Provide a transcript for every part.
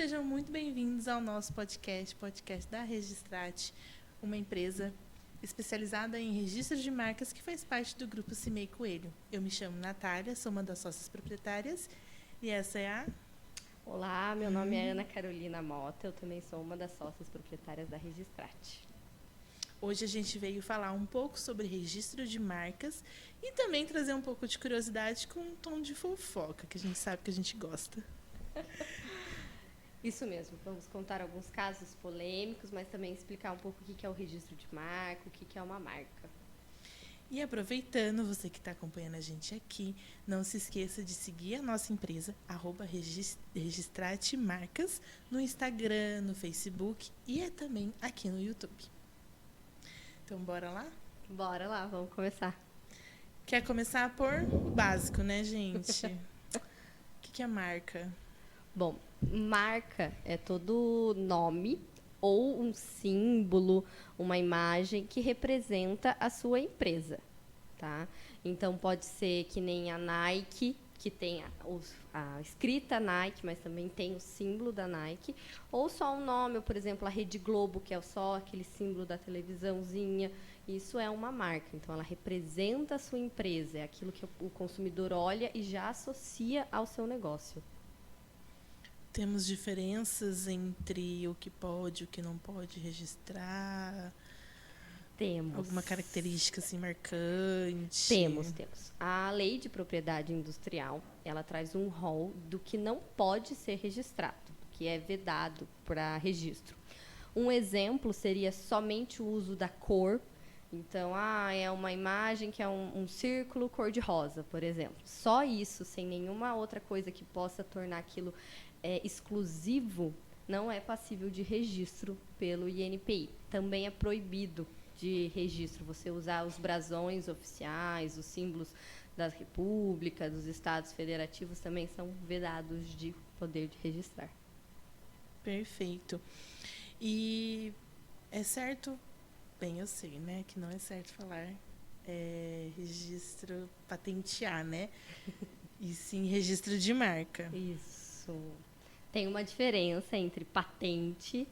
Sejam muito bem-vindos ao nosso podcast da Registrate, uma empresa especializada em registro de marcas que faz parte do grupo Cimei Coelho. Eu me chamo Natália, sou uma das sócias proprietárias e essa é a... Olá, meu nome é Ana Carolina Mota, eu também sou uma das sócias proprietárias da Registrate. Hoje a gente veio falar um pouco sobre registro de marcas e também trazer um pouco de curiosidade com um tom de fofoca, que a gente sabe que a gente gosta. Isso mesmo, vamos contar alguns casos polêmicos, mas também explicar um pouco o que é o registro de marca, o que é uma marca. E aproveitando, você que está acompanhando a gente aqui, não se esqueça de seguir a nossa empresa, Registrate Marcas, no Instagram, no Facebook e também aqui no YouTube. Então, bora lá? Bora lá, vamos começar. Quer começar por básico, né, gente? O que é marca? Bom, marca é todo nome ou um símbolo, uma imagem que representa a sua empresa, tá? Então, pode ser que nem a Nike, que tem a escrita Nike, mas também tem o símbolo da Nike, ou só um nome, ou, por exemplo, a Rede Globo, que é só aquele símbolo da televisãozinha. Isso é uma marca, então ela representa a sua empresa, é aquilo que o consumidor olha e já associa ao seu negócio. Temos diferenças entre o que pode e o que não pode registrar? Temos. Alguma característica assim marcante? Temos. A Lei de Propriedade Industrial, ela traz um rol do que não pode ser registrado, que é vedado para registro. Um exemplo seria somente o uso da cor. Então, é uma imagem que é um círculo cor-de-rosa, por exemplo. Só isso, sem nenhuma outra coisa que possa tornar aquilo exclusivo, não é passível de registro pelo INPI. Também é proibido de registro você usar os brasões oficiais, os símbolos das repúblicas, dos estados federativos também são vedados de poder de registrar. Perfeito. E é certo, bem, eu sei, né, que não é certo falar registro patentear, né? E sim registro de marca. Isso. Tem uma diferença entre patente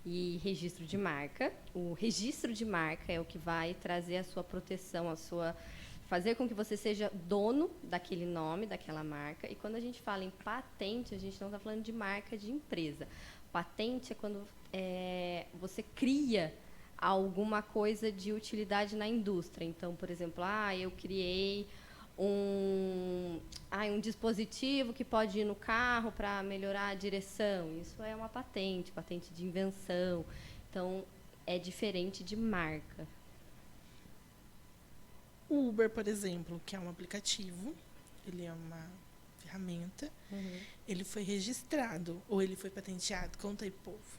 e registro de marca. O registro de marca é o que vai trazer a sua proteção, fazer com que você seja dono daquele nome, daquela marca. E quando a gente fala em patente, a gente não está falando de marca de empresa. Patente é quando você cria alguma coisa de utilidade na indústria. Então, por exemplo, eu criei um dispositivo que pode ir no carro para melhorar a direção. Isso é uma patente de invenção. Então, é diferente de marca. O Uber, por exemplo, que é um aplicativo, ele é uma ferramenta, ele foi registrado ou ele foi patenteado? Conta aí, povo.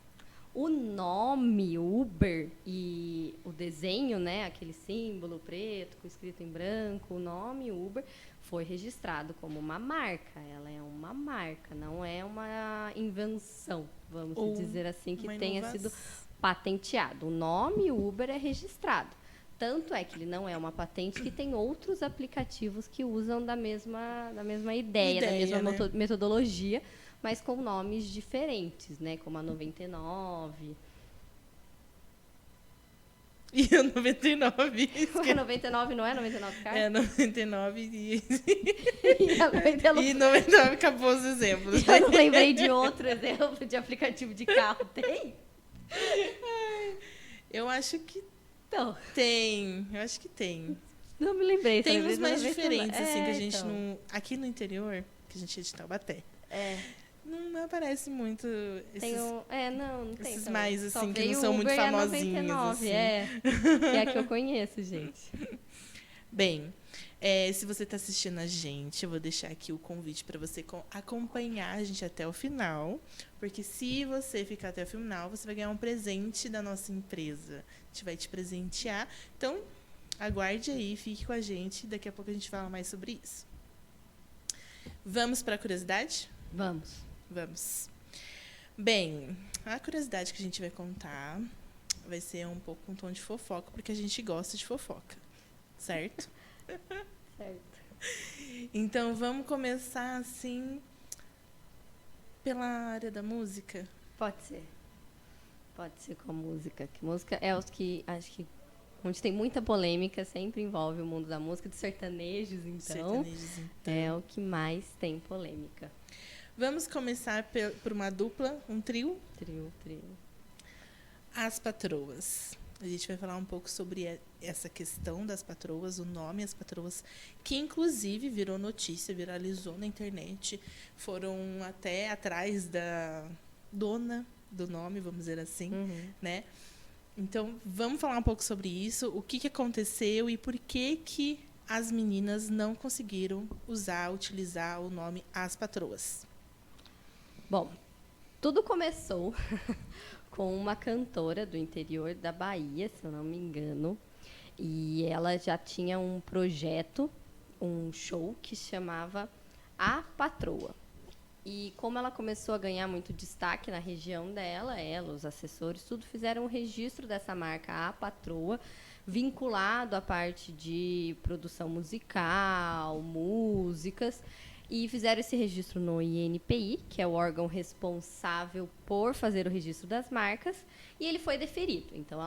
O nome Uber e o desenho, né, aquele símbolo preto com escrito em branco, o nome Uber foi registrado como uma marca. Ela é uma marca, não é uma invenção, vamos dizer assim, que tenha sido patenteado. O nome Uber é registrado. Tanto é que ele não é uma patente, que tem outros aplicativos que usam da mesma ideia, da mesma, né, metodologia, mas com nomes diferentes, né? Como a 99. E a 99? A 99 não é 99 Car? É 99 e a 99... E 99 acabou os exemplos. Eu não lembrei de outro exemplo de aplicativo de carro. Tem? Eu acho que então, tem. Eu acho que tem. Não me lembrei. Tem uns mais diferentes, assim, que a gente não... Aqui no interior, que a gente é de Taubaté. Não aparece muito esses, não tem. Esses também. mais, assim, só que não são muito famosinhos. 99, assim. Que é a que eu conheço, gente. Bem, se você está assistindo a gente, eu vou deixar aqui o convite para você acompanhar a gente até o final, porque se você ficar até o final, você vai ganhar um presente da nossa empresa. A gente vai te presentear. Então, aguarde aí, fique com a gente. Daqui a pouco a gente fala mais sobre isso. Vamos para a curiosidade? Vamos. Bem, a curiosidade que a gente vai contar vai ser um pouco um tom de fofoca, porque a gente gosta de fofoca, certo? Certo. Então, vamos começar assim pela área da música? Pode ser. Pode ser com a música. Que música é os que, acho que, onde tem muita polêmica, sempre envolve o mundo da música, dos sertanejos, então. Sertanejos, então. É o que mais tem polêmica. Vamos começar por uma dupla, um trio. Trio. As Patroas. A gente vai falar um pouco sobre essa questão das patroas, o nome As Patroas, que inclusive virou notícia, viralizou na internet. Foram até atrás da dona do nome, vamos dizer assim, né? Então, vamos falar um pouco sobre isso, o que aconteceu e por que as meninas não conseguiram utilizar o nome As Patroas. Bom, tudo começou com uma cantora do interior da Bahia, se eu não me engano, e ela já tinha um projeto, um show que chamava A Patroa. E como ela começou a ganhar muito destaque na região dela, os assessores, tudo fizeram um registro dessa marca A Patroa, vinculado à parte de produção musical, músicas, e fizeram esse registro no INPI, que é o órgão responsável por fazer o registro das marcas, e ele foi deferido. Então,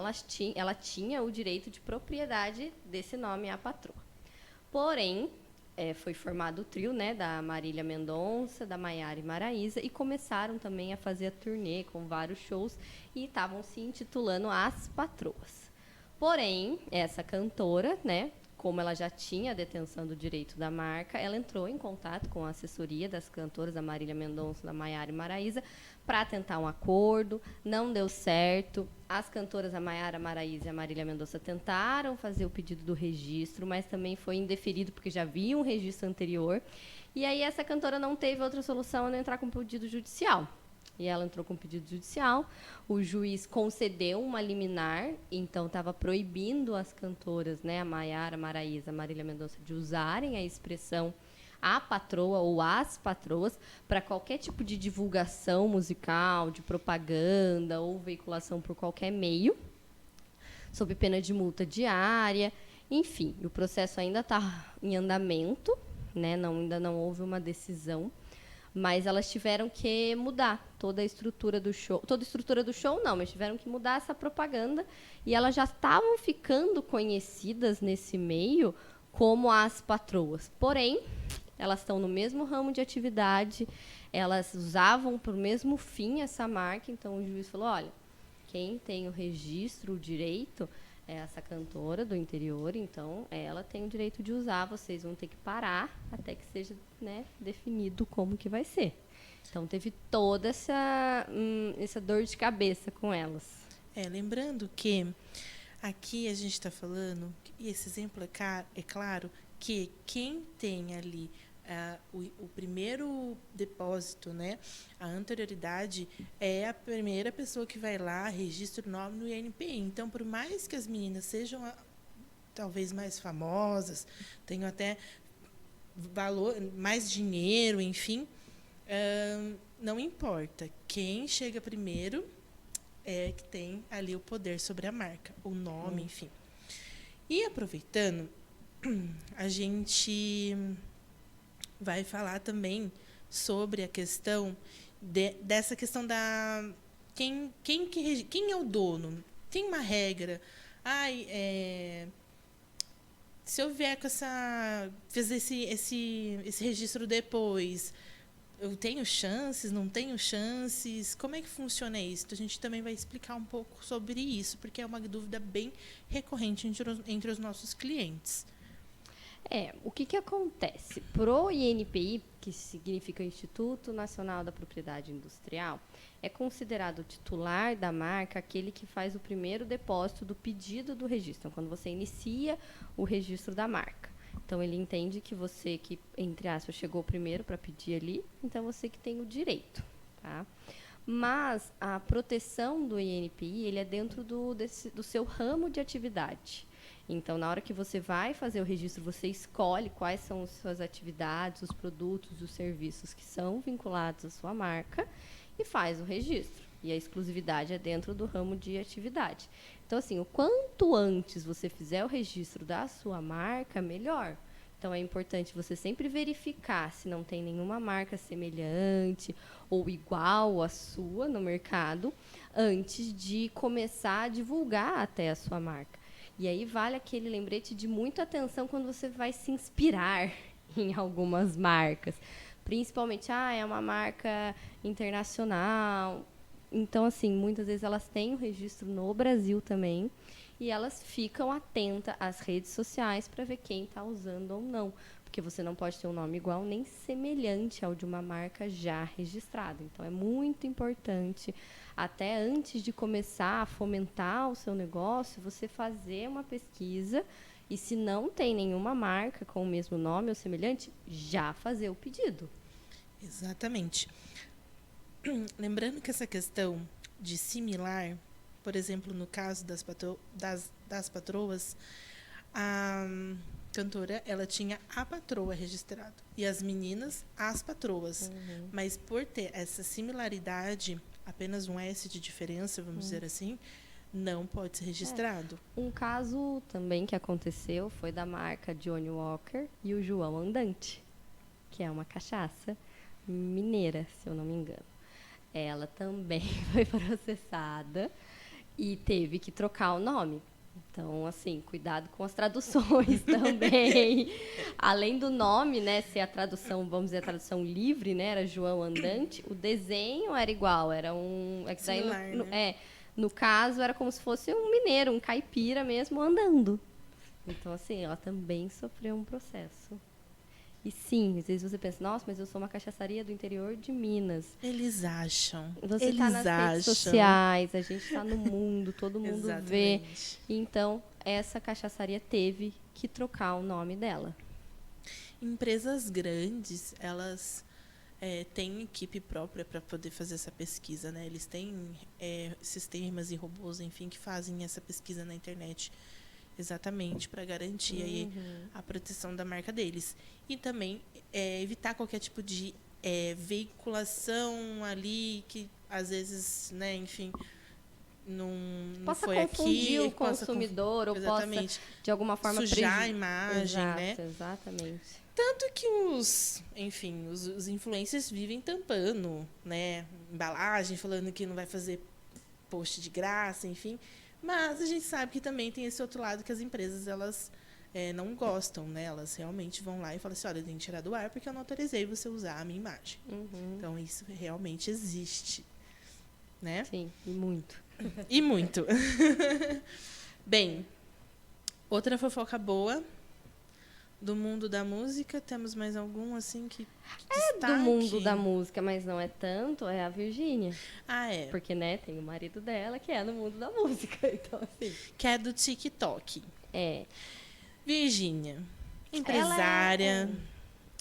ela tinha o direito de propriedade desse nome, A Patroa. Porém, foi formado o trio, né, da Marília Mendonça, da Maiara e Maraísa, e começaram também a fazer a turnê com vários shows, e estavam se intitulando As Patroas. Porém, essa cantora, né, como ela já tinha a detenção do direito da marca, ela entrou em contato com a assessoria das cantoras, da Marília Mendonça, da Maiara e Maraísa, para tentar um acordo. Não deu certo. As cantoras, a Maiara, a Maraísa e a Marília Mendonça, tentaram fazer o pedido do registro, mas também foi indeferido, porque já havia um registro anterior. E aí essa cantora não teve outra solução a não entrar com pedido judicial. E ela entrou com pedido judicial, o juiz concedeu uma liminar, então estava proibindo as cantoras, né, a Maiara, a Maraísa, a Marília Mendonça, de usarem a expressão a patroa ou as patroas para qualquer tipo de divulgação musical, de propaganda ou veiculação por qualquer meio, sob pena de multa diária. Enfim, o processo ainda está em andamento, né, ainda não houve uma decisão. Mas elas tiveram que mudar toda a estrutura do show. Toda a estrutura do show, não, mas tiveram que mudar essa propaganda. E elas já estavam ficando conhecidas nesse meio como As Patroas. Porém, elas estão no mesmo ramo de atividade, elas usavam para o mesmo fim essa marca. Então, o juiz falou, olha, quem tem o registro, o direito, é essa cantora do interior, então ela tem o direito de usar, vocês vão ter que parar até que seja, né, definido como que vai ser. Então teve toda essa dor de cabeça com elas. Lembrando que aqui a gente está falando, e esse exemplo é claro, que quem tem ali o primeiro depósito, né, a anterioridade, é a primeira pessoa que vai lá, registra o nome no INPI. Então, por mais que as meninas sejam talvez mais famosas, tenham até valor, mais dinheiro, enfim, não importa. Quem chega primeiro é que tem ali o poder sobre a marca, o nome, enfim. E aproveitando, a gente vai falar também sobre a questão dessa questão da quem é o dono. Tem uma regra. Se eu vier com fazer esse registro depois, eu tenho chances, não tenho chances? Como é que funciona isso? A gente também vai explicar um pouco sobre isso, porque é uma dúvida bem recorrente entre os nossos clientes. O que acontece? Pro INPI, que significa Instituto Nacional da Propriedade Industrial, é considerado o titular da marca aquele que faz o primeiro depósito do pedido do registro, quando você inicia o registro da marca. Então, ele entende que você que, entre aspas, chegou primeiro para pedir ali, então você que tem o direito, tá? Mas a proteção do INPI, ele é dentro do seu ramo de atividade. Então, na hora que você vai fazer o registro, você escolhe quais são as suas atividades, os produtos, os serviços que são vinculados à sua marca e faz o registro. E a exclusividade é dentro do ramo de atividade. Então, assim, o quanto antes você fizer o registro da sua marca, melhor. Então, é importante você sempre verificar se não tem nenhuma marca semelhante ou igual à sua no mercado, antes de começar a divulgar até a sua marca. E aí vale aquele lembrete de muita atenção quando você vai se inspirar em algumas marcas. Principalmente, é uma marca internacional. Então, assim, muitas vezes elas têm o registro no Brasil também. E elas ficam atentas às redes sociais para ver quem está usando ou não. Porque você não pode ter um nome igual nem semelhante ao de uma marca já registrada. Então, é muito importante, até antes de começar a fomentar o seu negócio, você fazer uma pesquisa e, se não tem nenhuma marca com o mesmo nome ou semelhante, já fazer o pedido. Exatamente. Lembrando que essa questão de similar, por exemplo, no caso das patroas, a cantora, ela tinha a patroa registrado e as meninas, as patroas. Mas por ter essa similaridade, apenas um S de diferença, vamos dizer assim, não pode ser registrado. Um caso também que aconteceu foi da marca Johnny Walker e o João Andante, que é uma cachaça mineira, se eu não me engano. Ela também foi processada e teve que trocar o nome. Então, assim, cuidado com as traduções também. Além do nome, né, ser a tradução, vamos dizer, a tradução livre, né, era João Andante, o desenho era igual, era um... É que daí Similar, no caso, era como se fosse um mineiro, um caipira mesmo, andando. Então, assim, ela também sofreu um processo. E sim, às vezes você pensa, nossa, mas eu sou uma cachaçaria do interior de Minas. Eles acham. Você Eles está nas redes sociais, a gente está no mundo, todo mundo vê. Então, essa cachaçaria teve que trocar o nome dela. Empresas grandes, elas têm equipe própria para poder fazer essa pesquisa, né? Eles têm sistemas e robôs, enfim, que fazem essa pesquisa na internet. Exatamente, para garantir aí a proteção da marca deles. E também evitar qualquer tipo de veiculação ali que, às vezes, né, enfim, não possa foi confundir aqui. O consumidor ou exatamente, possa, de alguma forma, sujar a imagem, exato, né? Exatamente. Tanto que os influencers vivem tampando, né, embalagem, falando que não vai fazer post de graça, enfim. Mas a gente sabe que também tem esse outro lado que as empresas, elas não gostam, né? Elas realmente vão lá e falam assim, olha, tem que tirar do ar porque eu não autorizei você usar a minha imagem. Então, isso realmente existe, né? Sim, e muito. E muito. Bem, outra fofoca boa do mundo da música, temos mais algum, assim, que destaque? Do mundo da música, mas não é tanto, é a Virgínia. É. Porque, né, tem o marido dela que é no mundo da música, então, assim... Que é do TikTok. É. Virgínia, empresária,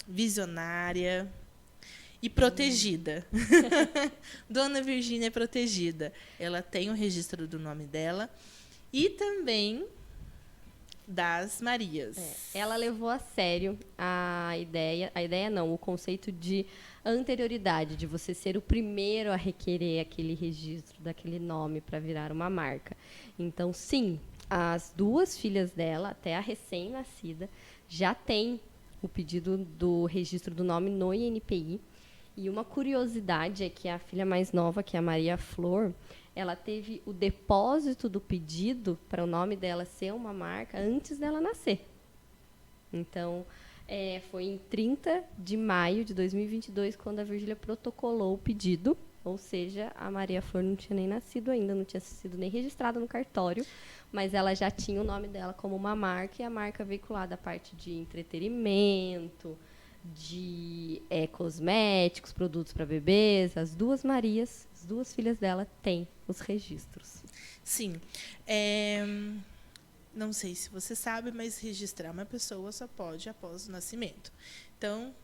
visionária e protegida. Dona Virgínia é protegida. Ela tem o registro do nome dela e também das Marias. Ela levou a sério o conceito de anterioridade, de você ser o primeiro a requerer aquele registro daquele nome para virar uma marca. Então, sim, as duas filhas dela, até a recém-nascida, já tem o pedido do registro do nome no INPI. E uma curiosidade é que a filha mais nova, que é a Maria Flor, ela teve o depósito do pedido para o nome dela ser uma marca antes dela nascer. Então, foi em 30 de maio de 2022 quando a Virgília protocolou o pedido. Ou seja, a Maria Flor não tinha nem nascido ainda, não tinha sido nem registrada no cartório, mas ela já tinha o nome dela como uma marca, e a marca veiculada a parte de entretenimento, de cosméticos, produtos para bebês. As duas Marias, as duas filhas dela, têm os registros. Sim. Não sei se você sabe, mas registrar uma pessoa só pode após o nascimento. Então,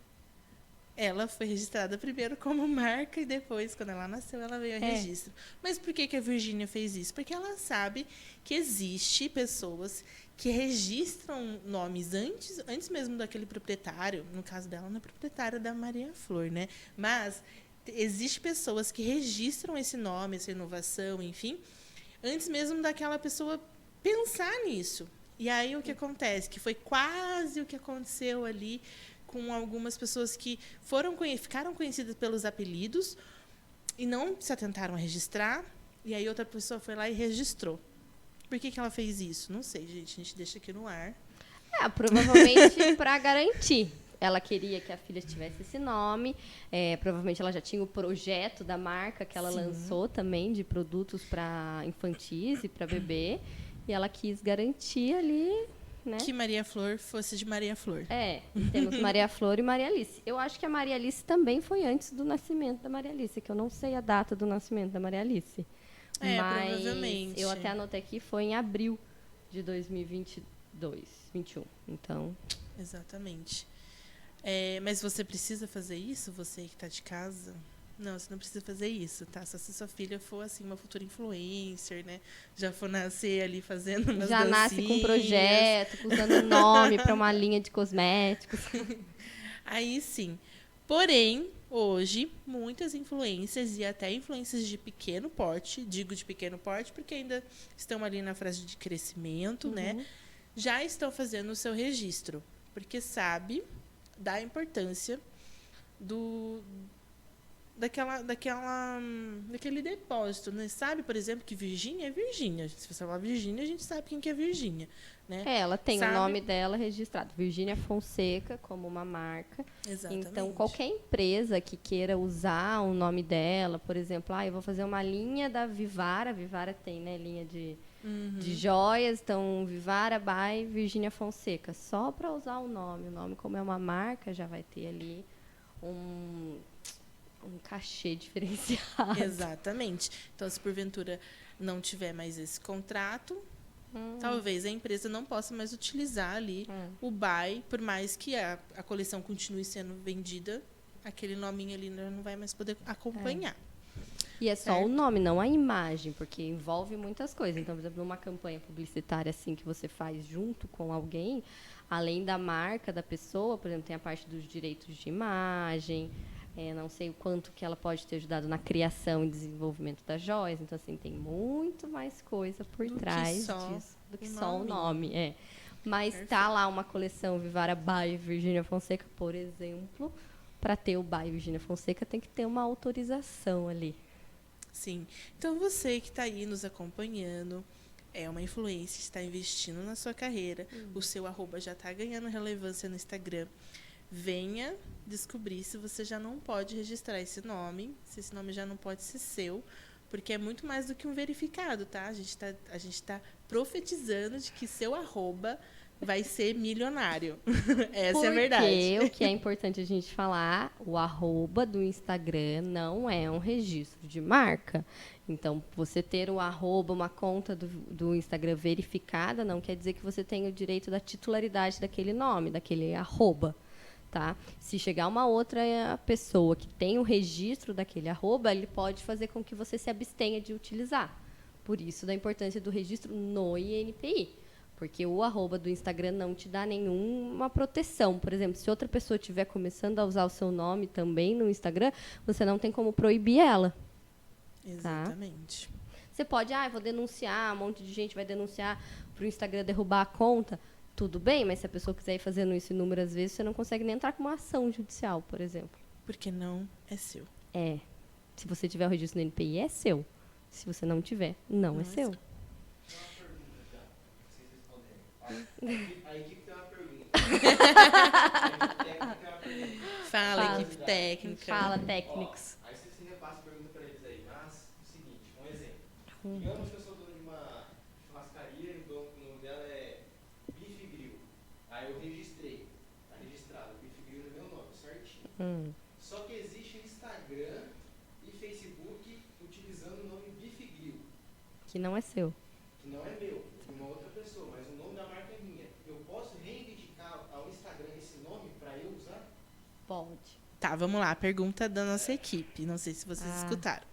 ela foi registrada primeiro como marca e depois, quando ela nasceu, ela veio a registro. Mas por que a Virgínia fez isso? Porque ela sabe que existe pessoas que registram nomes antes mesmo daquele proprietário. No caso dela, não é proprietária da Maria Flor, né? Mas existe pessoas que registram esse nome, essa inovação, enfim, antes mesmo daquela pessoa pensar nisso. E aí o que acontece? Que foi quase o que aconteceu ali com algumas pessoas que ficaram conhecidas pelos apelidos e não se atentaram a registrar. E aí outra pessoa foi lá e registrou. Por que ela fez isso? Não sei, gente. A gente deixa aqui no ar. Provavelmente para garantir. Ela queria que a filha tivesse esse nome. Provavelmente ela já tinha o projeto da marca que ela lançou também, de produtos para infantis e para bebê. E ela quis garantir ali, né? Que Maria Flor fosse de Maria Flor. Temos Maria Flor e Maria Alice. Eu acho que a Maria Alice também foi antes do nascimento da Maria Alice, que eu não sei a data do nascimento da Maria Alice. Mas provavelmente. eu até anotei aqui, foi em abril de 2022, 21. Então... Exatamente. Mas você precisa fazer isso? Você que está de casa? Não, você não precisa fazer isso, tá? Só se sua filha for, assim, uma futura influencer, né? Já for nascer ali fazendo umas Já dancinhas. nasce com um projeto, usando nome para uma linha de cosméticos. Aí sim. Porém, hoje, muitas influências e até influências de pequeno porte, digo de pequeno porte porque ainda estão ali na fase de crescimento, né? Já estão fazendo o seu registro, porque sabe da importância daquele depósito, né? Sabe, por exemplo, que Virgínia é Virgínia. Se você falar Virgínia, a gente sabe quem que é Virgínia, né? Ela tem o nome dela registrado, Virgínia Fonseca, como uma marca. Exatamente. Então, qualquer empresa que queira usar o nome dela, por exemplo, eu vou fazer uma linha da Vivara. A Vivara tem, né, linha de joias. Então, Vivara by Virgínia Fonseca. Só para usar o nome, como é uma marca, já vai ter ali um cachê diferenciado. Exatamente. Então, se porventura não tiver mais esse contrato, talvez a empresa não possa mais utilizar ali o BY, por mais que a coleção continue sendo vendida, aquele nominho ali não vai mais poder acompanhar. E é só o nome, não a imagem, porque envolve muitas coisas. Então, por exemplo, numa campanha publicitária assim que você faz junto com alguém, além da marca da pessoa, por exemplo, tem a parte dos direitos de imagem. Não sei o quanto que ela pode ter ajudado na criação e desenvolvimento das joias. Então, assim, tem muito mais coisa por trás disso do que só o nome. Mas tá lá uma coleção Vivara by Virgínia Fonseca, por exemplo. Para ter o by Virgínia Fonseca, tem que ter uma autorização ali. Sim. Então, você que está aí nos acompanhando, é uma influência, está investindo na sua carreira, o seu @ já está ganhando relevância no Instagram. Venha descobrir se você já não pode registrar esse nome, se esse nome já não pode ser seu, porque é muito mais do que um verificado, tá? A gente tá profetizando de que seu @ vai ser milionário. Essa é a verdade. Porque o que é importante a gente falar, o @ do Instagram não é um registro de marca. Então, você ter o @ uma conta do Instagram verificada, não quer dizer que você tenha o direito da titularidade daquele nome, daquele @. Tá? Se chegar uma outra pessoa que tem o registro daquele @, ele pode fazer com que você se abstenha de utilizar. Por isso, da importância do registro no INPI. Porque o @ do Instagram não te dá nenhuma proteção. Por exemplo, se outra pessoa estiver começando a usar o seu nome também no Instagram, você não tem como proibir ela. Exatamente. Tá? Você pode, vou denunciar, um monte de gente vai denunciar para o Instagram derrubar a conta. Tudo bem, mas se a pessoa quiser ir fazendo isso inúmeras vezes, você não consegue nem entrar com uma ação judicial, por exemplo. Porque não é seu. Se você tiver o registro no INPI, é seu. Se você não tiver, não é seu. A equipe tem uma pergunta. Fala, equipe técnica. Fala, técnicos. Aí você repassa a pergunta para eles aí. Mas, o seguinte, um exemplo. Digamos que eu sou dono de uma churrascaria e o nome dela é Bife Grill. Aí eu registrei. Está registrado. Bife Grill é meu nome, certinho. Só que existe Instagram e Facebook utilizando o nome Bife Grill. Que não é seu. Que não é meu, de uma outra pessoa, mas o nome da marca é minha. Eu posso reivindicar ao Instagram esse nome para eu usar? Pode. Tá, vamos lá. A pergunta da nossa equipe. Não sei se vocês escutaram.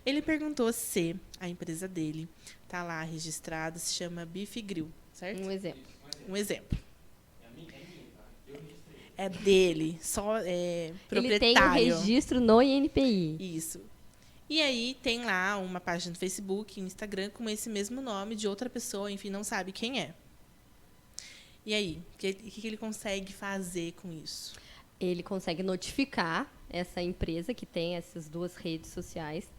Ele perguntou se a empresa dele tá lá registrada, se chama Bife Grill, certo? Um exemplo. Um exemplo. É minha, tá? Eu registrei. É dele, só proprietário. Ele tem o registro no INPI. Isso. E aí tem lá uma página no Facebook, no Instagram, com esse mesmo nome de outra pessoa, enfim, não sabe quem é. E aí, o que ele consegue fazer com isso? Ele consegue notificar essa empresa que tem essas duas redes sociais,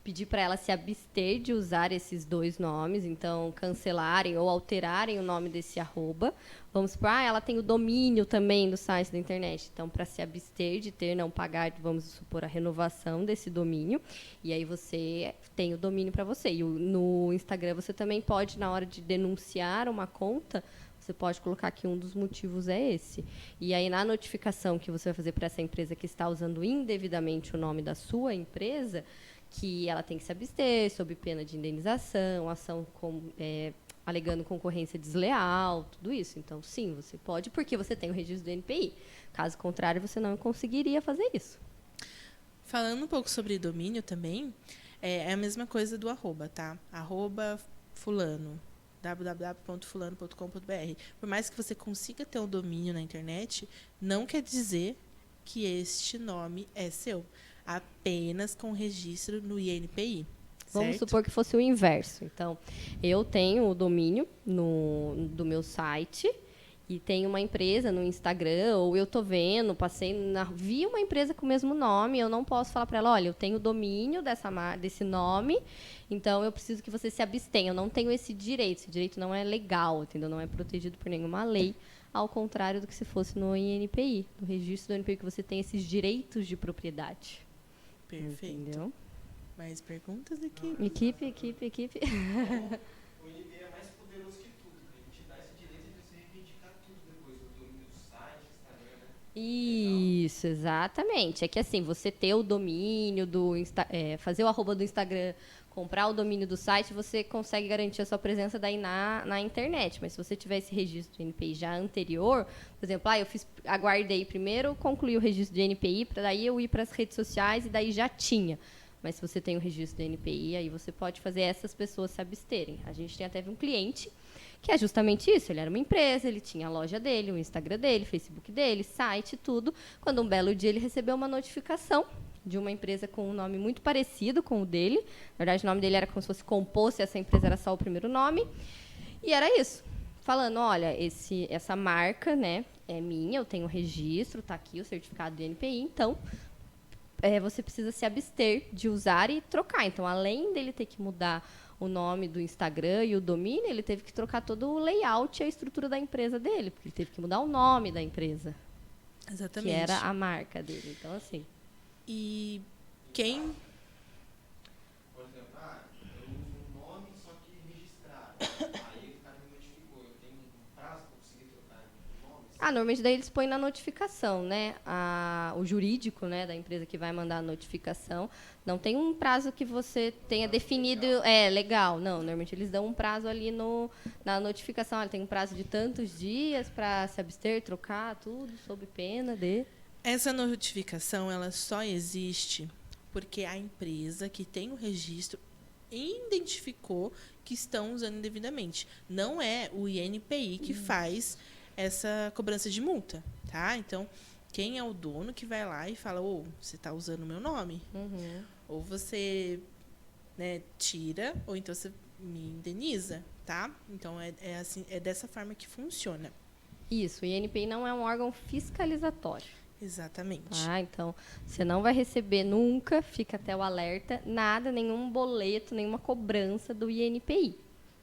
pedir para ela se abster de usar esses dois nomes, então cancelarem ou alterarem o nome desse arroba. Vamos supor, ela tem o domínio também do site da internet, então para se abster de ter, não pagar, vamos supor, a renovação desse domínio, e aí você tem o domínio para você. E no Instagram você também pode, na hora de denunciar uma conta, você pode colocar que um dos motivos é esse. E aí, na notificação que você vai fazer para essa empresa que está usando indevidamente o nome da sua empresa, que ela tem que se abster sob pena de indenização, ação alegando concorrência desleal, tudo isso. Então, sim, você pode, porque você tem o registro do NPI. Caso contrário, você não conseguiria fazer isso. Falando um pouco sobre domínio também, é a mesma coisa do arroba, tá? Arroba fulano, www.fulano.com.br. Por mais que você consiga ter um domínio na internet, não quer dizer que este nome é seu. Apenas com registro no INPI. Vamos Certo? supor que fosse o inverso. Então, eu tenho o domínio do meu site e tenho uma empresa no Instagram, ou eu estou vendo, vi uma empresa com o mesmo nome, eu não posso falar para ela, olha, eu tenho o domínio desse nome, então eu preciso que você se abstenha. Eu não tenho esse direito não é legal, entendeu? Não é protegido por nenhuma lei, ao contrário do que se fosse no INPI, no registro do INPI, que você tem esses direitos de propriedade. Perfeito. Entendeu? Mais perguntas aqui? Equipe. O INPI é mais poderoso que tudo. Ele te dá esse direito de você reivindicar tudo depois, o domínio do site, Instagram, né? Isso, exatamente. É que assim, você ter o domínio fazer o arroba do Instagram, comprar o domínio do site, você consegue garantir a sua presença daí na internet. Mas se você tiver esse registro de NPI já anterior, por exemplo, aguardei primeiro, concluí o registro de NPI, para daí eu ir para as redes sociais e daí já tinha. Mas se você tem o registro de NPI, aí você pode fazer essas pessoas se absterem. A gente tem até um cliente que é justamente isso. Ele era uma empresa, ele tinha a loja dele, o Instagram dele, o Facebook dele, site, tudo. Quando um belo dia ele recebeu uma notificação de uma empresa com um nome muito parecido com o dele. Na verdade, o nome dele era como se fosse composto e essa empresa era só o primeiro nome. E era isso. Falando, olha, essa marca, né, é minha, eu tenho registro, tá aqui o certificado do INPI, então você precisa se abster de usar e trocar. Então, além dele ter que mudar o nome do Instagram e o domínio, ele teve que trocar todo o layout e a estrutura da empresa dele, porque ele teve que mudar o nome da empresa. Exatamente. Que era a marca dele. Então, assim. E quem... Por exemplo, eu uso um nome, só que registrado. Aí o cara me notificou. Eu tenho um prazo para conseguir trocar o nome? Normalmente daí eles põem na notificação, né? O jurídico, né, da empresa que vai mandar a notificação. Não tem um prazo que você tenha definido. Legal. Não, normalmente eles dão um prazo ali na notificação. Tem um prazo de tantos dias para se abster, trocar, tudo, sob pena de... Essa notificação, ela só existe porque a empresa que tem o registro identificou que estão usando indevidamente. Não é o INPI que faz essa cobrança de multa, tá? Então, quem é o dono que vai lá e fala, você está usando o meu nome? Uhum. Ou você, né, tira, ou então você me indeniza, tá? Então, assim, é dessa forma que funciona. Isso, o INPI não é um órgão fiscalizatório. Exatamente. Tá? Então, você não vai receber nunca, fica até o alerta, nenhum boleto, nenhuma cobrança do INPI.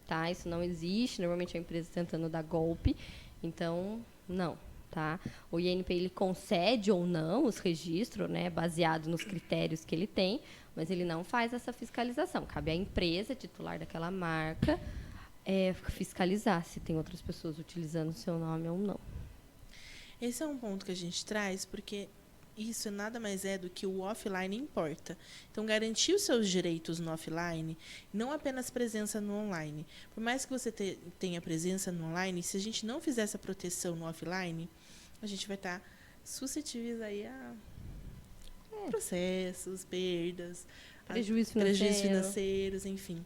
Tá? Isso não existe, normalmente é a empresa tentando dar golpe, então, não. Tá? O INPI ele concede ou não os registros, né, baseado nos critérios que ele tem, mas ele não faz essa fiscalização. Cabe à empresa titular daquela marca fiscalizar se tem outras pessoas utilizando o seu nome ou não. Esse é um ponto que a gente traz, porque isso nada mais é do que o offline importa. Então, garantir os seus direitos no offline, não apenas presença no online. Por mais que você tenha presença no online, se a gente não fizer essa proteção no offline, a gente vai estar suscetíveis aí a processos, perdas, prejuízos financeiros, enfim.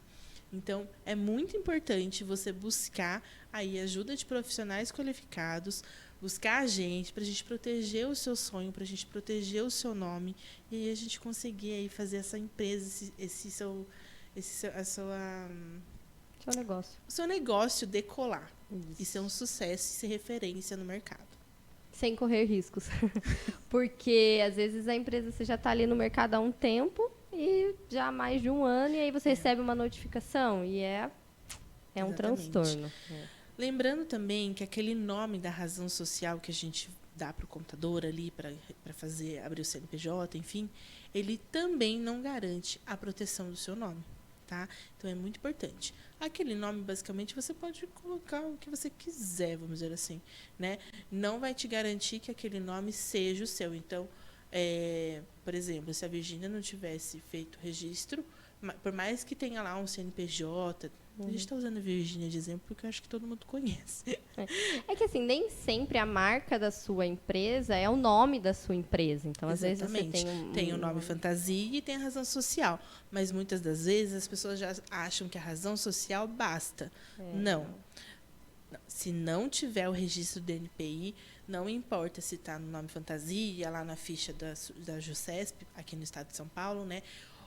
Então, é muito importante você buscar aí ajuda de profissionais qualificados, buscar a gente, para a gente proteger o seu sonho, para a gente proteger o seu nome, e aí a gente conseguir aí fazer essa empresa, seu negócio. o seu negócio decolar, e ser um sucesso e ser referência no mercado. Sem correr riscos. Porque, às vezes, a empresa você já está ali no mercado há um tempo e já há mais de um ano, e aí você recebe uma notificação e é um Exatamente. transtorno. Lembrando também que aquele nome da razão social que a gente dá para o contador ali para fazer abrir o CNPJ, enfim, ele também não garante a proteção do seu nome, tá? Então é muito importante. Aquele nome, basicamente, você pode colocar o que você quiser, vamos dizer assim, né? Não vai te garantir que aquele nome seja o seu. Então, por exemplo, se a Virgínia não tivesse feito o registro, por mais que tenha lá um CNPJ, a gente está usando a Virgínia de exemplo porque eu acho que todo mundo conhece. É que, assim, nem sempre a marca da sua empresa é o nome da sua empresa. Então, às Exatamente. vezes, você tem o nome fantasia e tem a razão social. Mas, muitas das vezes, as pessoas já acham que a razão social basta. Não. Se não tiver o registro do NPI, não importa se está no nome fantasia, lá na ficha da JUSESP, aqui no estado de São Paulo, né?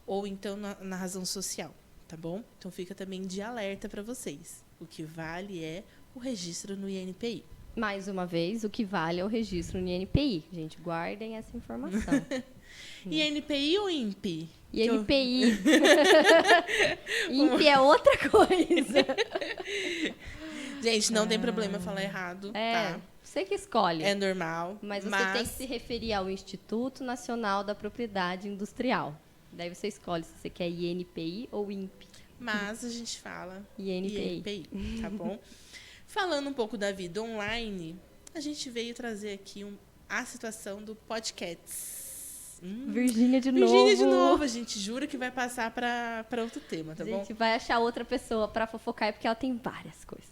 Ou então na razão social, tá bom? Então fica também de alerta para vocês. O que vale é o registro no INPI. Mais uma vez, o que vale é o registro no INPI. Gente, guardem essa informação. INPI ou INPI? INPI. INPI é outra coisa. Gente, não tem problema falar errado, tá? Você que escolhe. É normal. Mas você tem que se referir ao Instituto Nacional da Propriedade Industrial. Daí você escolhe se você quer INPI ou INPI. Mas a gente fala INPI, tá bom? Falando um pouco da vida online, a gente veio trazer aqui a situação do podcast. Virgínia de novo. Virgínia de novo, a gente jura que vai passar para outro tema, tá bom? A gente vai achar outra pessoa para fofocar, porque ela tem várias coisas.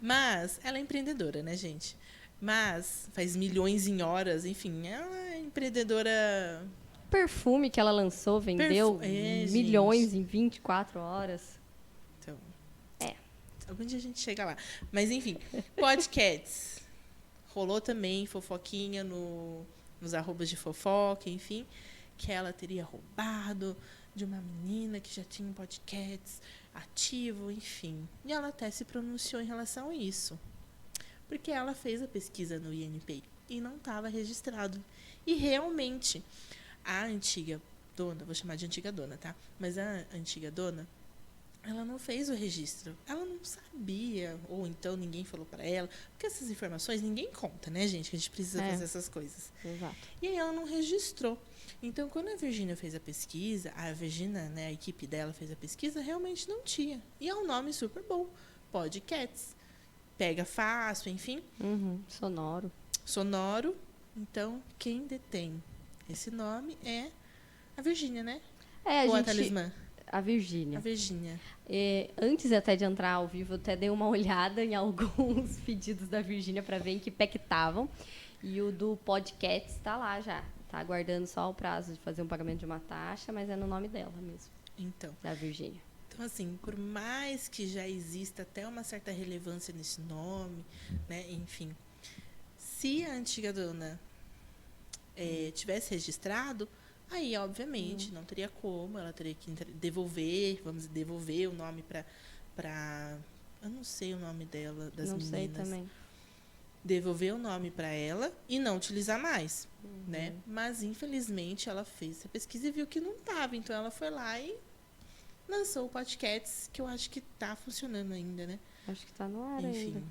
Mas ela é empreendedora, né, gente? Mas faz milhões em horas, enfim, ela é empreendedora. Perfume que ela lançou, vendeu milhões em 24 horas. Então, algum dia a gente chega lá. Mas, enfim, podcasts. Rolou também fofoquinha nos arrobas de fofoca, enfim, que ela teria roubado de uma menina que já tinha um podcast ativo, enfim. E ela até se pronunciou em relação a isso. Porque ela fez a pesquisa no INPI e não estava registrado. E realmente, a antiga dona, vou chamar de antiga dona, tá? Mas a antiga dona, ela não fez o registro. Ela não sabia, ou então ninguém falou para ela. Porque essas informações ninguém conta, né, gente? Que a gente precisa fazer essas coisas. Exato. E aí ela não registrou. Então, quando a Virgínia fez a pesquisa, a Virgínia, né, a equipe dela fez a pesquisa, realmente não tinha. E é um nome super bom. Podcasts. Pega fácil, enfim. Sonoro. Sonoro. Então, quem detém esse nome é a Virgínia, né? Ou a Talismã? A Virgínia. A Virgínia. Antes até de entrar ao vivo, eu até dei uma olhada em alguns pedidos da Virgínia para ver em que pé que estavam. E o do podcast está lá já. Está aguardando só o prazo de fazer um pagamento de uma taxa, mas é no nome dela mesmo. Então. Da Virgínia. Então, assim, por mais que já exista até uma certa relevância nesse nome, né? Enfim, se a antiga dona tivesse registrado, aí, obviamente, não teria como, ela teria que devolver, vamos devolver o nome para eu não sei o nome dela, das meninas. Não sei também. Devolver o nome para ela e não utilizar mais, né? Mas, infelizmente, ela fez essa pesquisa e viu que não estava. Então, ela foi lá e lançou o podcast, que eu acho que está funcionando ainda, né? Acho que está no ar Enfim, ainda.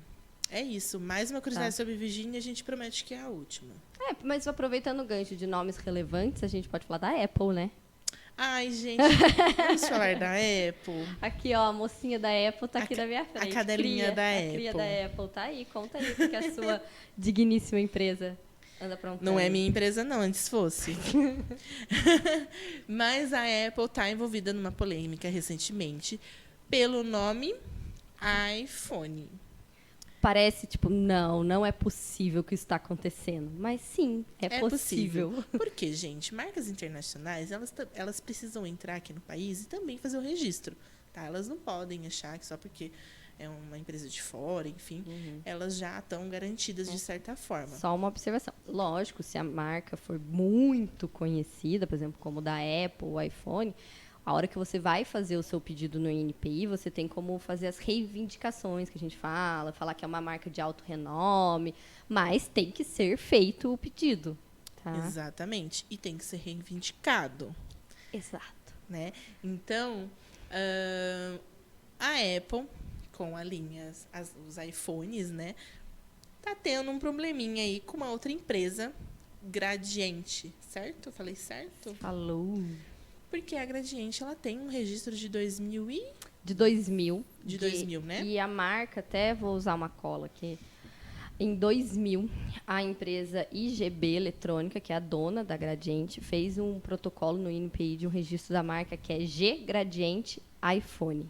É isso. Mais uma curiosidade sobre Virgínia, a gente promete que é a última. Mas aproveitando o gancho de nomes relevantes, a gente pode falar da Apple, né? Ai, gente, vamos falar da Apple. Aqui, ó, a mocinha da Apple tá aqui na minha frente. A cadelinha da Apple. A cria da Apple tá aí. Conta aí o que a sua digníssima empresa anda aprontando. Não é minha empresa, não, antes fosse. Mas a Apple tá envolvida numa polêmica recentemente pelo nome iPhone. Parece, tipo, não é possível que isso está acontecendo. Mas sim, é possível. Por quê, gente? Marcas internacionais, elas precisam entrar aqui no país e também fazer o registro. Tá? Elas não podem achar que só porque é uma empresa de fora, enfim, elas já estão garantidas de certa forma. Só uma observação. Lógico, se a marca for muito conhecida, por exemplo, como da Apple, o iPhone, A hora que você vai fazer o seu pedido no INPI, você tem como fazer as reivindicações que a gente fala, falar que é uma marca de alto renome, mas tem que ser feito o pedido. Tá? Exatamente. E tem que ser reivindicado, Exato. né? Então, a Apple, com a linha, os iPhones, né? Tá tendo um probleminha aí com uma outra empresa, Gradiente, certo? Eu falei certo? Falou. Porque a Gradiente, ela tem um registro de 2000 e... De 2000. De 2000, né? E a marca, até vou usar uma cola aqui. Em 2000, a empresa IGB Eletrônica, que é a dona da Gradiente, fez um protocolo no INPI de um registro da marca que é G Gradiente iPhone.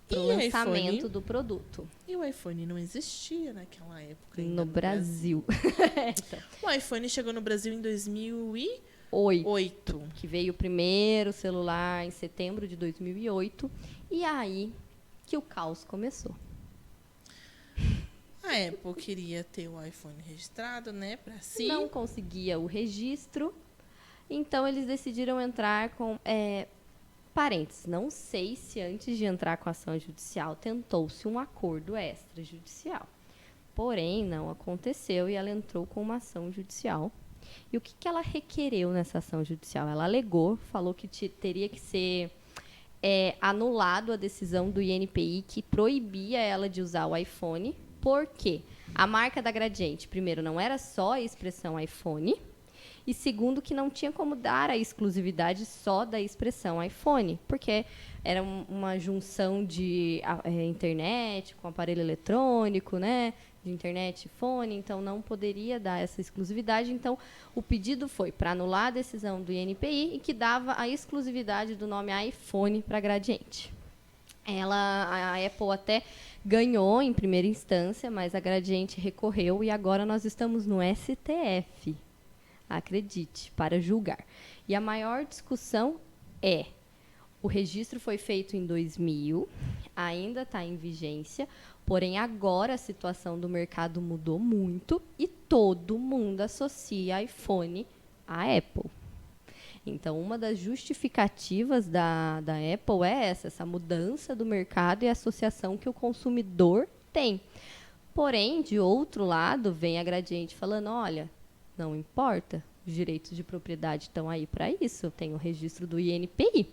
Para o lançamento iPhone? do produto. E o iPhone não existia naquela época ainda No Brasil. Então, O iPhone chegou no Brasil em 2008. 8. Que veio o primeiro celular em setembro de 2008. E aí que o caos começou. A Apple queria ter o iPhone registrado, né, para si. Não conseguia o registro. Então, eles decidiram entrar com... parênteses, não sei se antes de entrar com a ação judicial tentou-se um acordo extrajudicial. Porém, não aconteceu e ela entrou com uma ação judicial. E o que ela requereu nessa ação judicial? Ela alegou, falou que teria que ser anulado a decisão do INPI que proibia ela de usar o iPhone. Por quê? A marca da Gradiente, primeiro, não era só a expressão iPhone. E segundo, que não tinha como dar a exclusividade só da expressão iPhone, porque era uma junção de internet com aparelho eletrônico, né? De internet e fone, então não poderia dar essa exclusividade. Então, o pedido foi para anular a decisão do INPI e que dava a exclusividade do nome iPhone para a Gradiente. A Apple até ganhou em primeira instância, mas a Gradiente recorreu e agora nós estamos no STF. Acredite, para julgar. E a maior discussão é: o registro foi feito em 2000, ainda está em vigência, porém agora a situação do mercado mudou muito e todo mundo associa iPhone à Apple. Então, uma das justificativas da Apple é essa mudança do mercado e a associação que o consumidor tem. Porém, de outro lado, vem a Gradiente falando: olha, não importa, os direitos de propriedade estão aí para isso, tem o registro do INPI.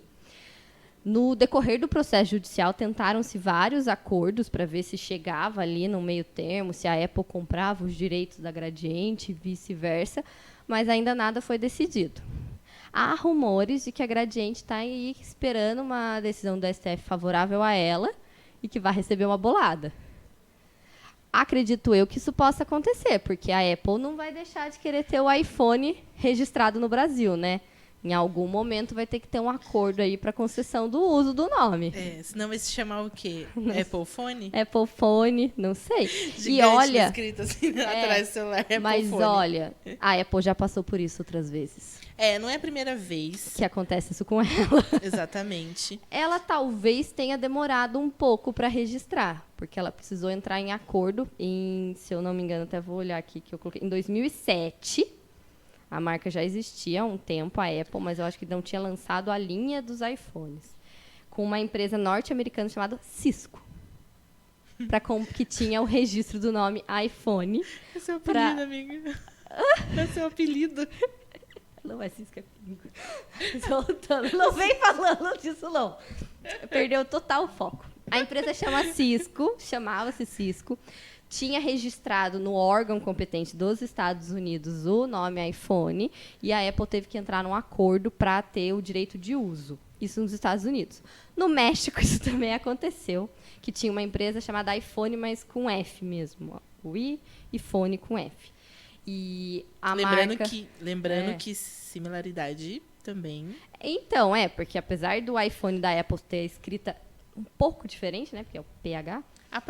No decorrer do processo judicial, tentaram-se vários acordos para ver se chegava ali no meio termo, se a Apple comprava os direitos da Gradiente e vice-versa, mas ainda nada foi decidido. Há rumores de que a Gradiente está aí esperando uma decisão do STF favorável a ela e que vai receber uma bolada. Acredito eu que isso possa acontecer, porque a Apple não vai deixar de querer ter o iPhone registrado no Brasil, né? Em algum momento vai ter que ter um acordo aí para concessão do uso do nome. Senão vai se chamar o quê? Apple Phone? Apple Phone, não sei. Gigante, E olha, escrito assim atrás do celular, Apple mas Phone. olha, a Apple já passou por isso outras vezes. Não é a primeira vez. Que acontece isso com ela. Exatamente. Ela talvez tenha demorado um pouco para registrar, porque ela precisou entrar em acordo se eu não me engano, até vou olhar aqui que eu coloquei, em 2007. A marca já existia há um tempo, a Apple, mas eu acho que não tinha lançado a linha dos iPhones, com uma empresa norte-americana chamada Cisco, que tinha o registro do nome iPhone. Esse é o apelido, amiga. Esse é o apelido. Não é Cisco, é Pingo. Voltando. Não vem falando disso, não. Perdeu total o foco. A empresa chamava-se Cisco, tinha registrado no órgão competente dos Estados Unidos o nome iPhone e a Apple teve que entrar num acordo para ter o direito de uso. Isso nos Estados Unidos. No México, isso também aconteceu, que tinha uma empresa chamada iPhone, mas com F mesmo. O I e Fone com F. E a Lembrando que similaridade também. Então, porque apesar do iPhone da Apple ter a escrita um pouco diferente, né, porque é o PH, a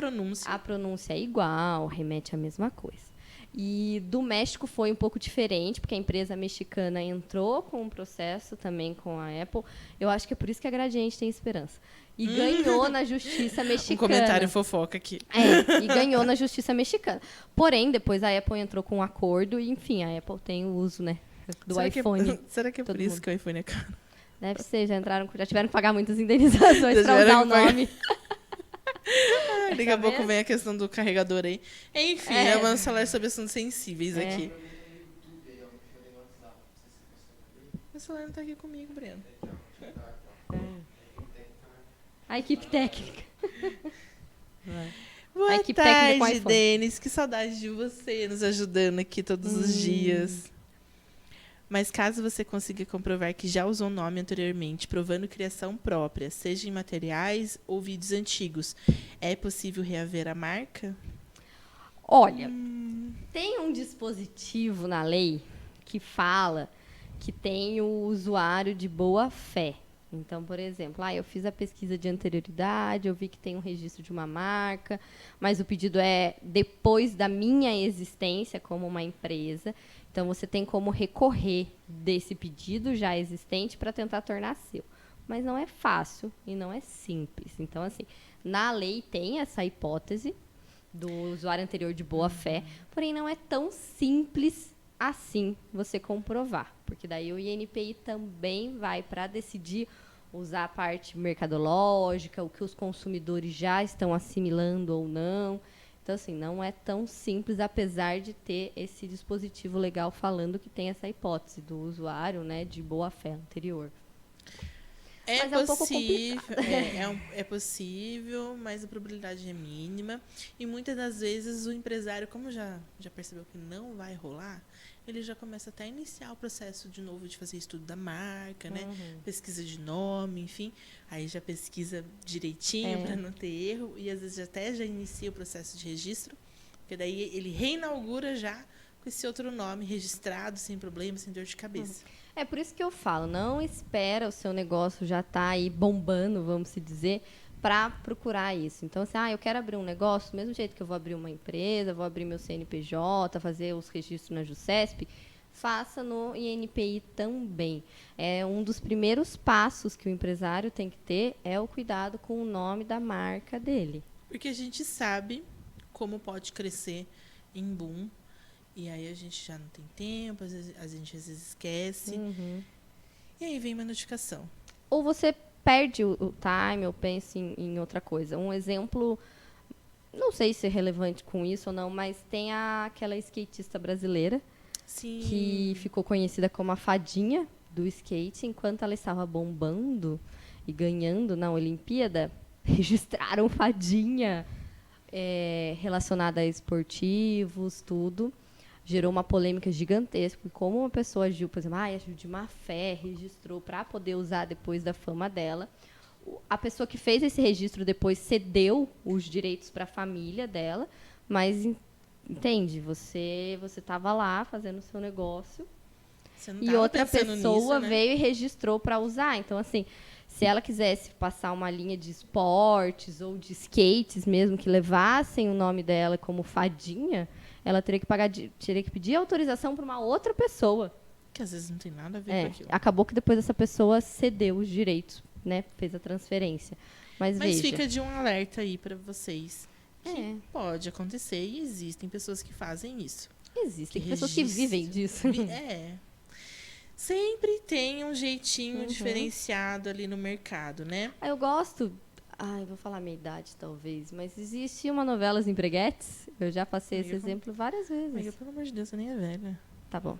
pronúncia é igual, remete à mesma coisa. E do México foi um pouco diferente, porque a empresa mexicana entrou com um processo também com a Apple. Eu acho que é por isso que a Gradiente tem esperança. E ganhou na justiça mexicana. Um comentário fofoca aqui. E ganhou na justiça mexicana. Porém, depois a Apple entrou com um acordo e, enfim, a Apple tem o uso, né, do iPhone. Será que é por isso que o iPhone é caro? Deve ser, já tiveram que pagar muitas indenizações Já pra tiveram usar o que pagar. nome. Daqui a Tá pouco vendo? vem a questão do carregador aí. Enfim, vamos falar sobre assuntos sensíveis aqui. Meu celular não tá aqui comigo, Breno. A equipe técnica. Boa equipe técnica com tarde, iPhone. Denis. Que saudade de você nos ajudando aqui todos os dias. Mas caso você consiga comprovar que já usou o nome anteriormente, provando criação própria, seja em materiais ou vídeos antigos, é possível reaver a marca? Olha, tem um dispositivo na lei que fala que tem o usuário de boa fé. Então, por exemplo, eu fiz a pesquisa de anterioridade, eu vi que tem um registro de uma marca, mas o pedido é depois da minha existência como uma empresa. Então, você tem como recorrer desse pedido já existente para tentar tornar seu. Mas não é fácil e não é simples. Então, assim, na lei tem essa hipótese do usuário anterior de boa fé, porém não é tão simples assim você comprovar. Porque daí o INPI também vai para decidir usar a parte mercadológica, o que os consumidores já estão assimilando ou não. Então, assim, não é tão simples, apesar de ter esse dispositivo legal falando que tem essa hipótese do usuário, né, de boa-fé anterior. Mas é um pouco possível, complicado. é possível, mas a probabilidade é mínima. E muitas das vezes o empresário, como já percebeu que não vai rolar, ele já começa até a iniciar o processo de novo de fazer estudo da marca, né? Pesquisa de nome, enfim. Aí já pesquisa direitinho para não ter erro. E às vezes até já inicia o processo de registro. Porque daí ele reinaugura já com esse outro nome registrado, sem problema, sem dor de cabeça. É por isso que eu falo, não espera o seu negócio já estar aí bombando, vamos se dizer, para procurar isso. Então, assim, eu quero abrir um negócio, do mesmo jeito que eu vou abrir uma empresa, vou abrir meu CNPJ, fazer os registros na JUSESP, faça no INPI também. É um dos primeiros passos que o empresário tem que ter é o cuidado com o nome da marca dele. Porque a gente sabe como pode crescer em boom. E aí a gente já não tem tempo, a gente às vezes esquece. E aí vem uma notificação. Ou você perde o time, ou pensa em outra coisa. Um exemplo, não sei se é relevante com isso ou não, mas tem aquela skatista brasileira Sim. que ficou conhecida como a fadinha do skate, enquanto ela estava bombando e ganhando na Olimpíada, registraram fadinha relacionada a esportivos, tudo. Gerou uma polêmica gigantesca. E como uma pessoa agiu, por exemplo, agiu de má fé, registrou para poder usar depois da fama dela. A pessoa que fez esse registro depois cedeu os direitos para a família dela, mas, entende? Você estava lá fazendo o seu negócio e outra pessoa nisso, né? veio e registrou para usar. Então, assim, se ela quisesse passar uma linha de esportes ou de skates mesmo, que levassem o nome dela como fadinha, ela teria que pedir autorização para uma outra pessoa. Que às vezes não tem nada a ver com aquilo. Acabou que depois essa pessoa cedeu os direitos, né? Fez a transferência. Mas veja, fica de um alerta aí para vocês. Que pode acontecer e existem pessoas que fazem isso. Existem pessoas que vivem disso. Sempre tem um jeitinho diferenciado ali no mercado, né? Eu gosto... vou falar minha idade, talvez. Mas existe uma novela, As Empreguetes. Eu já passei esse exemplo várias vezes. Amiga, pelo amor de Deus, você nem é velha. Tá bom.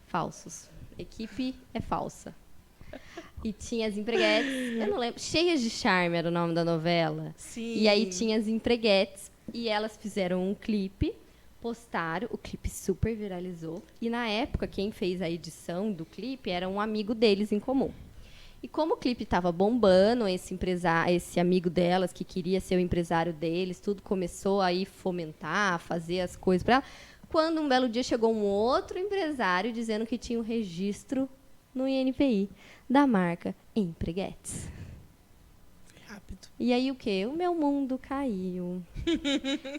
Falsos. Equipe é falsa. E tinha As Empreguetes. Eu não lembro. Cheias de Charme era o nome da novela. Sim. E aí tinha As Empreguetes. E elas fizeram um clipe, postaram. O clipe super viralizou. E na época, quem fez a edição do clipe era um amigo deles em comum. E como o clipe estava bombando, esse amigo delas, que queria ser o empresário deles, tudo começou a fomentar, fazer as coisas para ela. Quando um belo dia chegou um outro empresário dizendo que tinha um registro no INPI da marca Empreguetes. Foi rápido. E aí o quê? O meu mundo caiu.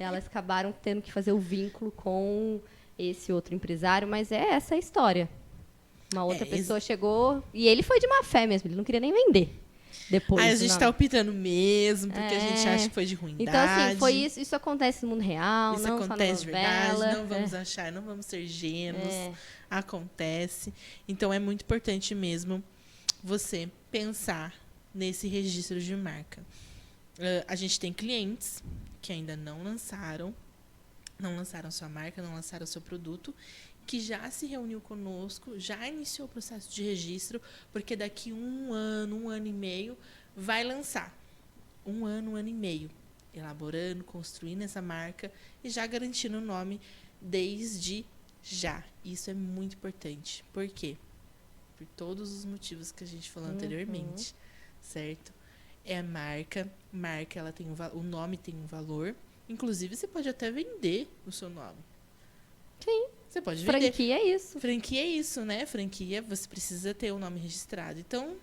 Elas acabaram tendo que fazer o vínculo com esse outro empresário, mas é essa a história. Uma outra pessoa chegou... E ele foi de má fé mesmo, ele não queria nem vender. depois Aí a do gente nome. tá optando mesmo, porque a gente acha que foi de ruindade. Então, assim, foi isso. Isso acontece no mundo real, Isso não acontece só de na verdade, novela. não vamos achar, não vamos ser ingênuos. É. Acontece. Então é muito importante mesmo você pensar nesse registro de marca. A gente tem clientes que ainda não lançaram sua marca, não lançaram seu produto, que já se reuniu conosco, já iniciou o processo de registro, porque daqui um ano e meio, vai lançar. Um ano e meio. Elaborando, construindo essa marca e já garantindo o nome desde já. Isso é muito importante. Por quê? Por todos os motivos que a gente falou anteriormente, certo? É a marca, ela tem o nome tem um valor. Inclusive, você pode até vender o seu nome. Sim. Você pode vender. Franquia é isso. Franquia é isso, né? Franquia, você precisa ter o nome registrado. Então,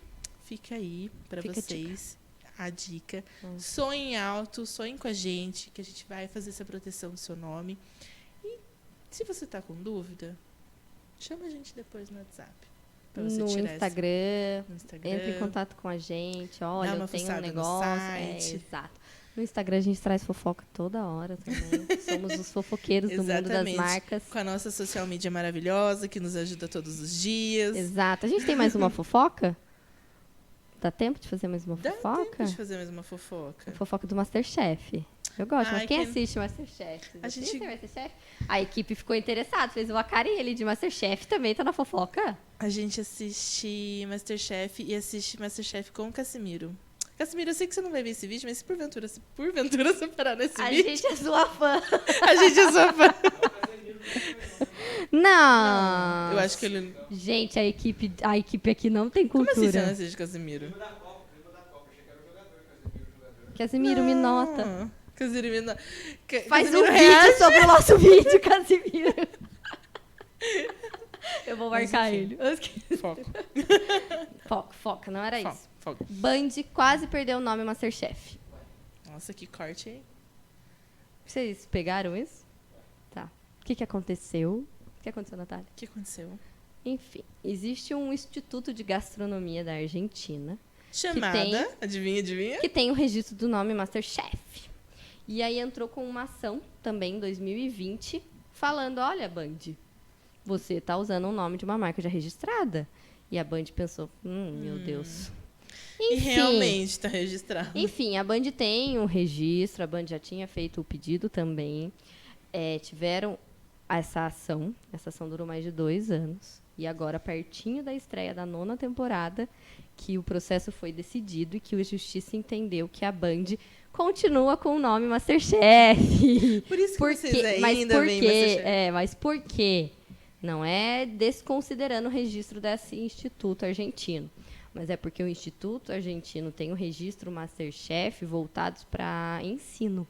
fica aí para vocês a dica. Sonhem alto, sonhem com a gente, que a gente vai fazer essa proteção do seu nome. E se você tá com dúvida, chama a gente depois no WhatsApp. Pra você No tirar Instagram, no Instagram. entra em contato com a gente. Olha, uma eu tenho um fuçada no negócio. site. Exato. No Instagram a gente traz fofoca toda hora também. Somos os fofoqueiros do mundo das Exatamente. marcas. Com a nossa social media maravilhosa, que nos ajuda todos os dias. Exato. A gente tem mais uma fofoca? Dá tempo de fazer mais uma Dá fofoca? tempo de fazer mais uma fofoca. A fofoca do Masterchef. Eu gosto, mas Ai, quem quem- assiste Masterchef? Vocês A gente- assistem Masterchef? A equipe ficou interessada, fez uma carinha ali de Masterchef também, tá na fofoca. A gente assiste Masterchef e assiste Masterchef com o Casimiro. Casimiro, eu sei que você não vai ver esse vídeo, mas se porventura você parar nesse A vídeo, gente é sua fã. a gente é sua fã. Não! Eu acho que ele... Gente, a equipe aqui não tem Como assim você não cultura. assiste Casimiro? Primo da Copa, achei que era o jogador, Casimiro, me nota. Não. Casimiro me nota. Faz um Casimiro vídeo reage. sobre o nosso vídeo, Casimiro. Eu vou marcar enfim. ele. Foco. Foca, não era Foco. isso. Foco. Band quase perdeu o nome Masterchef. Nossa, que corte aí. Vocês pegaram isso? Tá. O que aconteceu? O que aconteceu, Natália? O que aconteceu? Enfim, existe um Instituto de Gastronomia da Argentina Chamada. tem- Adivinha? que tem o registro do nome Masterchef. E aí entrou com uma ação também em 2020, falando, olha, Band, você está usando o nome de uma marca já registrada. E a Band pensou, meu Deus. E Enfim, realmente está registrado. enfim, a Band tem um registro, a Band já tinha feito o pedido também. Tiveram essa ação durou mais de 2 anos. E agora, pertinho da estreia da 9ª temporada, que o processo foi decidido e que a Justiça entendeu que a Band continua com o nome Masterchef. Por isso que vocês Mas ainda por veem quê? Masterchef. Mas por quê? Não é desconsiderando o registro desse instituto argentino, mas é porque o Instituto Argentino tem o registro Masterchef voltados para ensino.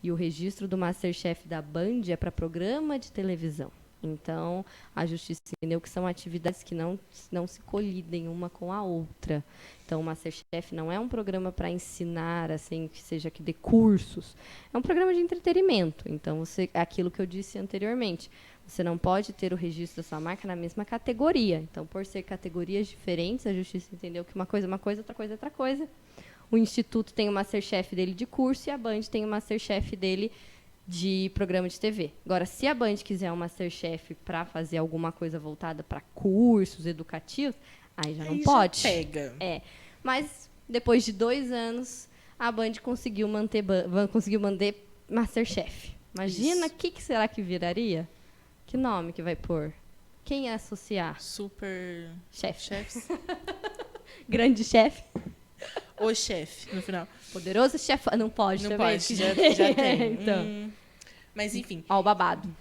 E o registro do Masterchef da Band é para programa de televisão. Então, a Justiça entendeu que são atividades que não se colidem uma com a outra. Então, o Masterchef não é um programa para ensinar, assim, que seja que dê cursos. É um programa de entretenimento. Então, é aquilo que eu disse anteriormente. Você não pode ter o registro da sua marca na mesma categoria. Então, por ser categorias diferentes, a Justiça entendeu que uma coisa é uma coisa, outra coisa é outra coisa. O Instituto tem o Masterchef dele de curso e a Band tem o Masterchef dele de programa de TV. Agora, se a Band quiser um Masterchef para fazer alguma coisa voltada para cursos educativos, aí já não Aí pode. Já pega. Mas, depois de 2 anos, a Band conseguiu manter Masterchef. Imagina o que será que viraria? Que nome que vai pôr? Quem ia associar? Super Chefe. chefs. Grande chefe. O chefe, no final. Poderoso chefe. Não pode Não também. pode, já tem. Então. Mas, enfim, Ó o babado.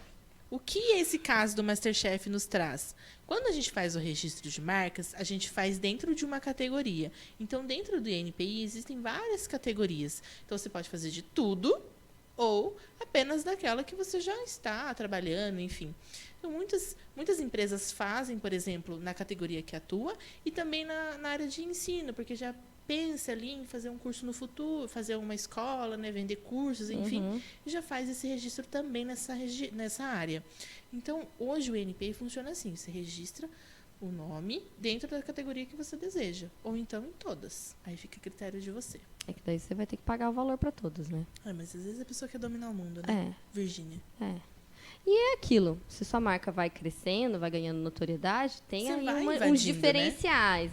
o que esse caso do Masterchef nos traz? Quando a gente faz o registro de marcas, a gente faz dentro de uma categoria. Então, dentro do INPI, existem várias categorias. Então, você pode fazer de tudo ou apenas daquela que você já está trabalhando, enfim. Então, muitas empresas fazem, por exemplo, na categoria que atua e também na área de ensino, porque já pensa ali em fazer um curso no futuro, fazer uma escola, né, vender cursos, enfim, e já faz esse registro também nessa área. Então, hoje o NPI funciona assim, você registra o nome dentro da categoria que você deseja. Ou então em todas. Aí fica a critério de você. É que daí você vai ter que pagar o valor para todos, né? Mas às vezes a pessoa quer dominar o mundo, né? Virgínia. E é aquilo. Se sua marca vai crescendo, vai ganhando notoriedade, tem Você aí vai uns invadindo, diferenciais.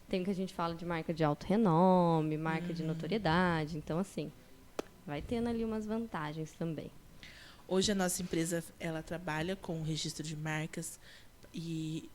Tem o que a gente fala de marca de alto renome, marca de notoriedade. Então, assim, vai tendo ali umas vantagens também. Hoje a nossa empresa, ela trabalha com o registro de marcas e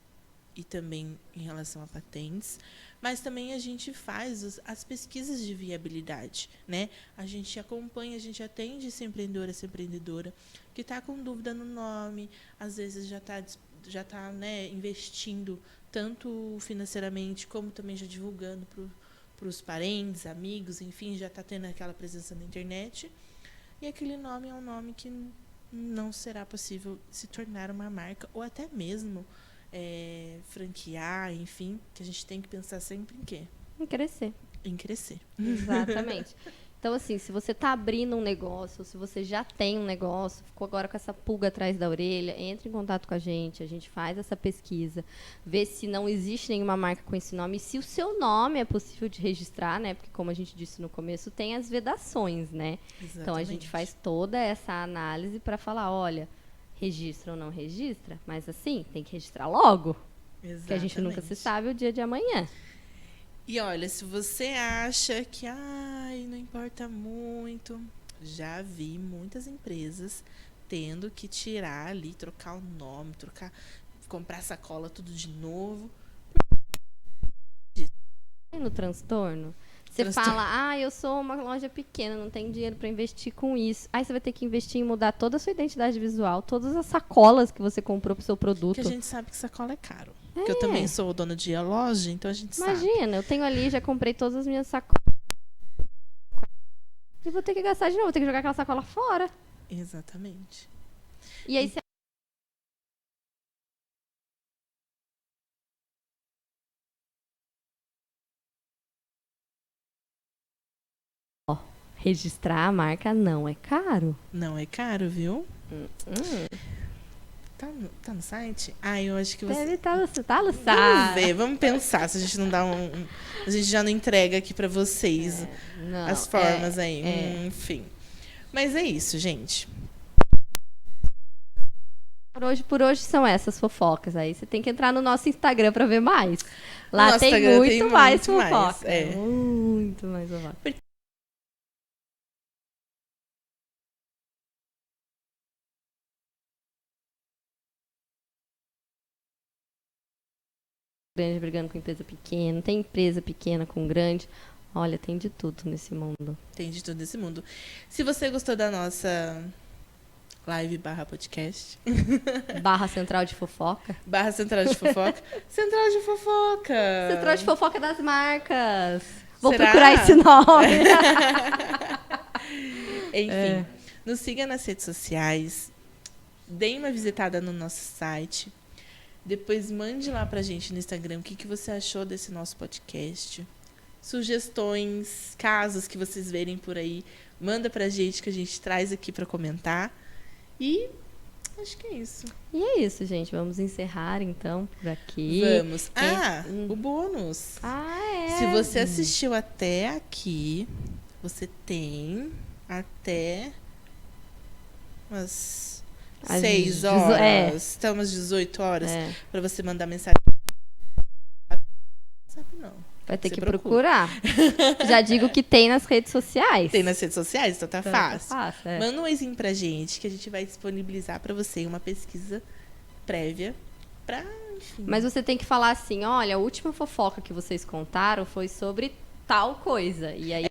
também em relação a patentes, mas também a gente faz as pesquisas de viabilidade, né? A gente acompanha, a gente atende esse empreendedor, essa empreendedora que está com dúvida no nome, às vezes já tá, né, investindo tanto financeiramente como também já divulgando para os parentes, amigos, enfim, já está tendo aquela presença na internet. E aquele nome é um nome que não será possível se tornar uma marca ou até mesmo franquear, enfim, que a gente tem que pensar sempre em quê? Em crescer. Em crescer. Exatamente. Então, assim, se você está abrindo um negócio, se você já tem um negócio, ficou agora com essa pulga atrás da orelha, entre em contato com a gente faz essa pesquisa, vê se não existe nenhuma marca com esse nome, e se o seu nome é possível de registrar, né? Porque, como a gente disse no começo, tem as vedações, né? Exatamente. Então, a gente faz toda essa análise para falar, olha, registra ou não registra, mas assim, tem que registrar logo. Exatamente. Porque a gente nunca se sabe o dia de amanhã. E olha, se você acha que não importa muito, já vi muitas empresas tendo que tirar ali, trocar o nome, comprar sacola tudo de novo. E no transtorno? Você fala, eu sou uma loja pequena, não tenho dinheiro para investir com isso. Aí você vai ter que investir em mudar toda a sua identidade visual, todas as sacolas que você comprou pro seu produto. Porque a gente sabe que sacola é caro. Porque eu também sou dona de loja, então a gente sabe. Imagina, eu tenho ali, já comprei todas as minhas sacolas. E vou ter que gastar de novo, vou ter que jogar aquela sacola fora. Exatamente. E aí você... registrar a marca não é caro. Não é caro, viu? Tá no site? Eu acho que você... Deve estar no site. Vamos ver, vamos pensar se a gente não dá a gente já não entrega aqui pra vocês as formas aí. Enfim. Mas é isso, gente. Por hoje são essas fofocas. Aí você tem que entrar no nosso Instagram pra ver mais. Lá tem muito mais fofoca. Muito mais fofoca. Grande brigando com empresa pequena, tem empresa pequena com grande. Olha, tem de tudo nesse mundo. Tem de tudo nesse mundo. Se você gostou da nossa live /podcast. Central de fofoca. Central de fofoca. Central de fofoca. Central de fofoca das marcas. Vou Será? procurar esse nome. Enfim, nos siga nas redes sociais. Deem uma visitada no nosso site. Depois mande lá pra gente no Instagram o que você achou desse nosso podcast. Sugestões, casos que vocês verem por aí, manda pra gente que a gente traz aqui pra comentar. E acho que é isso. E é isso, gente. Vamos encerrar então por aqui. Vamos. O bônus. É. Se você assistiu até aqui, você tem até umas 6 horas, estamos 18 horas, para você mandar mensagem. Sabe não. Vai ter que procurar. Já digo que tem nas redes sociais. Tem nas redes sociais, então tá fácil. Tá fácil, Manda um oizinho pra gente, que a gente vai disponibilizar pra você uma pesquisa prévia pra, enfim. Mas você tem que falar assim, olha, a última fofoca que vocês contaram foi sobre tal coisa. E aí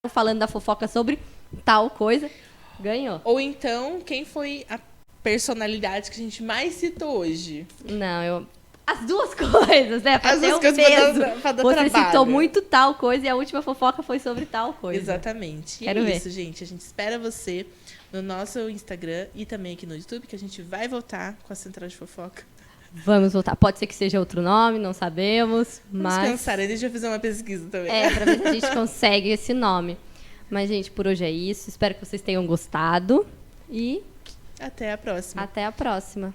falando da fofoca sobre tal coisa, ganhou. Ou então, quem foi a personalidade que a gente mais citou hoje? Não, as duas coisas, né? As duas coisas pra dar Você trabalho. citou muito tal coisa e a última fofoca foi sobre tal coisa. Exatamente. Quero ver. Isso, gente. A gente espera você no nosso Instagram e também aqui no YouTube, que a gente vai voltar com a Central de Fofoca. Vamos voltar. Pode ser que seja outro nome, não sabemos. Vamos pensar, deixa eu fazer uma pesquisa também. Pra ver se a gente consegue esse nome. Mas, gente, por hoje é isso. Espero que vocês tenham gostado. E Até a próxima. até a próxima.